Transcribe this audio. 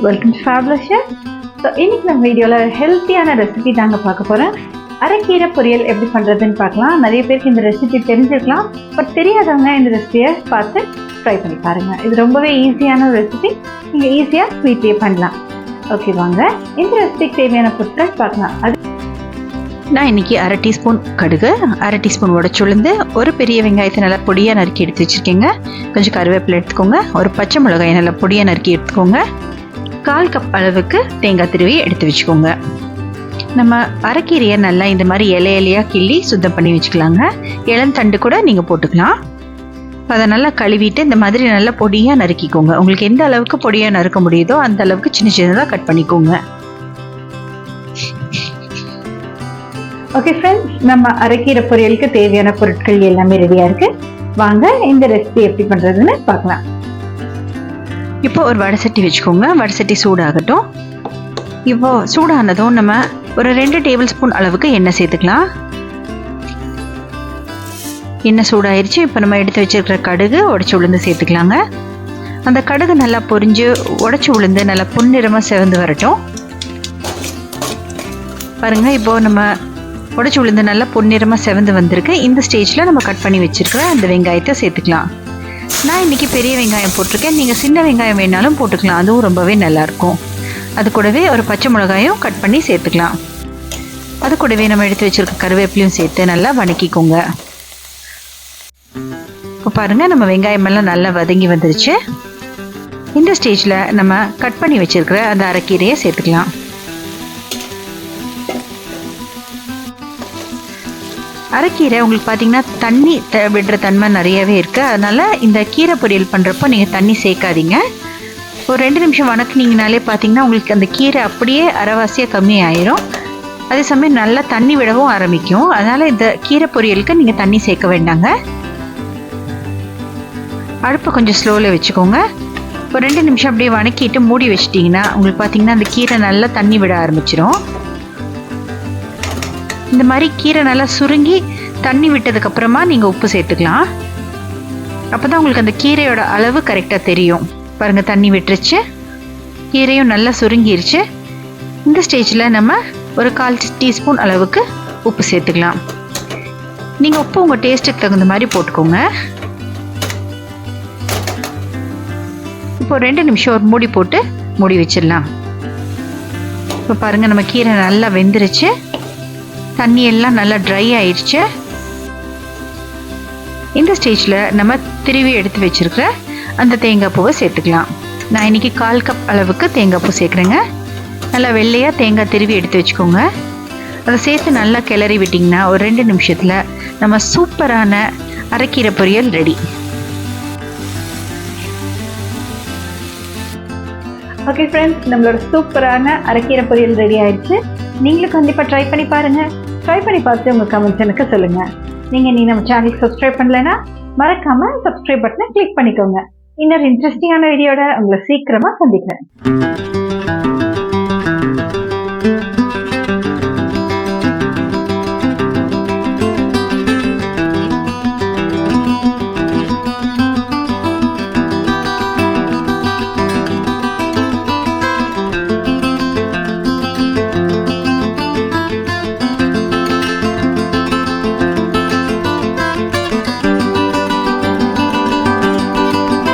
Welcome to fabulous chef. So இன்னைக்கு நம்ம வீடியோவில் ஹெல்த்தியான ரெசிபி தாங்க பார்க்க போகிறேன். அரைக்கீரை பொரியல் எப்படி பண்ணுறதுன்னு பார்க்கலாம். நிறைய பேருக்கு இந்த ரெசிபி தெரிஞ்சிருக்கலாம், பட் தெரியாதவங்க இந்த ரெசிபியை பார்த்து ட்ரை பண்ணி பாருங்கள். இது ரொம்பவே ஈஸியான ரெசிபி, நீங்கள் ஈஸியாக வீட்லேயே பண்ணலாம். ஓகே, வாங்க இந்த ரெசிபிக்கு தேவையான பொருட்கள் பார்க்கலாம். அது நான் இன்றைக்கி 1/2 டீஸ்பூன் கடுகு, 1/2 டீஸ்பூன் உடச்சுளுந்து, ஒரு பெரிய வெங்காயத்தை நல்லா பொடியாக நறுக்கி எடுத்து வச்சுருக்கேங்க. கொஞ்சம் கருவேப்பிலை எடுத்துக்கோங்க, ஒரு பச்சை மிளகாயை நல்லா பொடியாக நறுக்கி எடுத்துக்கோங்க, 1/4 கப் அளவுக்கு தேங்காய் திருவி எடுத்து வச்சுக்கோங்க. நம்ம அரைக்கீரையை நல்லா இந்த மாதிரி இலையாக கிள்ளி சுத்தம் பண்ணி வச்சுக்கலாங்க. இளந்தண்டு கூட நீங்கள் போட்டுக்கலாம். அதை நல்லா கழுவிட்டு இந்த மாதிரி நல்லா பொடியாக நறுக்கிக்கோங்க. உங்களுக்கு எந்த அளவுக்கு பொடியாக நறுக்க முடியுதோ அந்த அளவுக்கு சின்ன சின்னதாக கட் பண்ணிக்கோங்க. ஓகே ஃப்ரெண்ட்ஸ், நம்ம அரைக்கீரை பொரியலுக்கு தேவையான பொருட்கள் எல்லாமே ரெடியாக இருக்குது. வாங்க இந்த ரெசிபி எப்படி பண்ணுறதுன்னு பார்க்கலாம். இப்போ ஒரு வடை சட்டி வச்சுக்கோங்க. வடை சட்டி சூடாகட்டும். இப்போ சூடானதும் நம்ம ஒரு 2 டேபிள் ஸ்பூன் அளவுக்கு எண்ணெய் சேர்த்துக்கலாம். எண்ணெய் சூடாயிருச்சு. இப்போ நம்ம எடுத்து வச்சிருக்கிற கடுகு, உடச்சி உளுந்து சேர்த்துக்கலாங்க. அந்த கடுகு நல்லா பொரிஞ்சு உடச்சி உளுந்து நல்லா பொன்னிறமாக செவந்து வரட்டும். பாருங்கள், இப்போது நம்ம உடச்சி உளுந்து நல்லா பொன்னிறமாக செவந்து வந்திருக்கு. இந்த ஸ்டேஜில் நம்ம கட் பண்ணி வச்சுருக்கிற அந்த வெங்காயத்தை சேர்த்துக்கலாம். நான் இன்றைக்கி பெரிய வெங்காயம் போட்டிருக்கேன், நீங்கள் சின்ன வெங்காயம் வேணாலும் போட்டுக்கலாம், அதுவும் ரொம்பவே நல்லாயிருக்கும். அது கூடவே ஒரு பச்சை மிளகாயும் கட் பண்ணி சேர்த்துக்கலாம். அது கூடவே நம்ம எடுத்து வச்சுருக்க கருவேப்பிலையும் சேர்த்து நல்லா வதக்கிக்கோங்க. இப்போ பாருங்கள், நம்ம வெங்காயமெல்லாம் நல்லா வதங்கி வந்துருச்சு. இந்த ஸ்டேஜில் நம்ம கட் பண்ணி வச்சுருக்கிற அந்த அரைக்கீரையை சேர்த்துக்கலாம். அரைக்கீரை உங்களுக்கு பார்த்தீங்கன்னா தண்ணி விடுற தன்மை நிறையவே இருக்குது. அதனால் இந்த கீரை பொரியல் பண்ணுறப்போ நீங்கள் தண்ணி சேர்க்காதீங்க. ஒரு 2 நிமிஷம் வதக்குனீங்கனாலே பார்த்தீங்கன்னா உங்களுக்கு அந்த கீரை அப்படியே அரைவாசியாக கம்மியாயிரும். அதே சமயம் நல்லா தண்ணி விடவும் ஆரம்பிக்கும். அதனால் இந்த கீரை பொரியலுக்கு நீங்கள் தண்ணி சேர்க்க வேண்டாங்க. அடுப்பை கொஞ்சம் ஸ்லோவில் வச்சுக்கோங்க. ஒரு 2 நிமிஷம் அப்படியே வதக்கிட்டு மூடி வச்சிட்டிங்கன்னா உங்களுக்கு பார்த்தீங்கன்னா அந்த கீரை நல்லா தண்ணி விட ஆரம்பிச்சிடும். இந்த மாதிரி கீரை நல்லா சுருங்கி தண்ணி விட்டதுக்கப்புறமா நீங்கள் உப்பு சேர்த்துக்கலாம். அப்போ தான் உங்களுக்கு அந்த கீரையோட அளவு கரெக்டாக தெரியும். பாருங்கள், தண்ணி விட்டுருச்சு, கீரையும் நல்லா சுருங்கிருச்சு. இந்த ஸ்டேஜில் நம்ம ஒரு 1/4 டீஸ்பூன் அளவுக்கு உப்பு சேர்த்துக்கலாம். நீங்கள் உப்பு உங்கள் டேஸ்ட்டுக்கு தகுந்த மாதிரி போட்டுக்கோங்க. இப்போ 2 நிமிஷம் ஒரு மூடி போட்டு மூடி வச்சிடலாம். இப்போ பாருங்கள், நம்ம கீரை நல்லா வெந்துருச்சு, தண்ணி எல்லாம் நல்லா ட்ரை ஆயிடுச்சு. இந்த ஸ்டேஜில் நம்ம திருவி எடுத்து வச்சிருக்கிற அந்த தேங்காய் பூவை சேர்த்துக்கலாம். நான் இன்றைக்கி 1/4 கப் அளவுக்கு தேங்காய் பூ சேர்க்குறேங்க. நல்லா வெள்ளையாக தேங்காய் திருவி எடுத்து வச்சுக்கோங்க. அதை சேர்த்து நல்லா கிளறி விட்டிங்கன்னா ஒரு 2 நிமிஷத்தில் நம்ம சூப்பரான அரைக்கீரை பொரியல் ரெடி. ஓகே ஃப்ரெண்ட்ஸ், நம்மளோட சூப்பரான அரைக்கீரை பொரியல் ரெடி ஆயிடுச்சு. நீங்களும் கண்டிப்பாக ட்ரை பண்ணி பாருங்கள். ட்ரை பண்ணி பார்த்து உங்கள் கமெண்ட்ஸ் எனக்கு சொல்லுங்கள். நீங்கள் நம்ம சேனலுக்கு சப்ஸ்கிரைப் பண்ணலைன்னா மறக்காமல் சப்ஸ்கிரைப் பட்டனை கிளிக் பண்ணிக்கோங்க. இன்னொரு இன்ட்ரெஸ்டிங்கான வீடியோட உங்களை சீக்கிரமாக சந்திக்கிறேன்.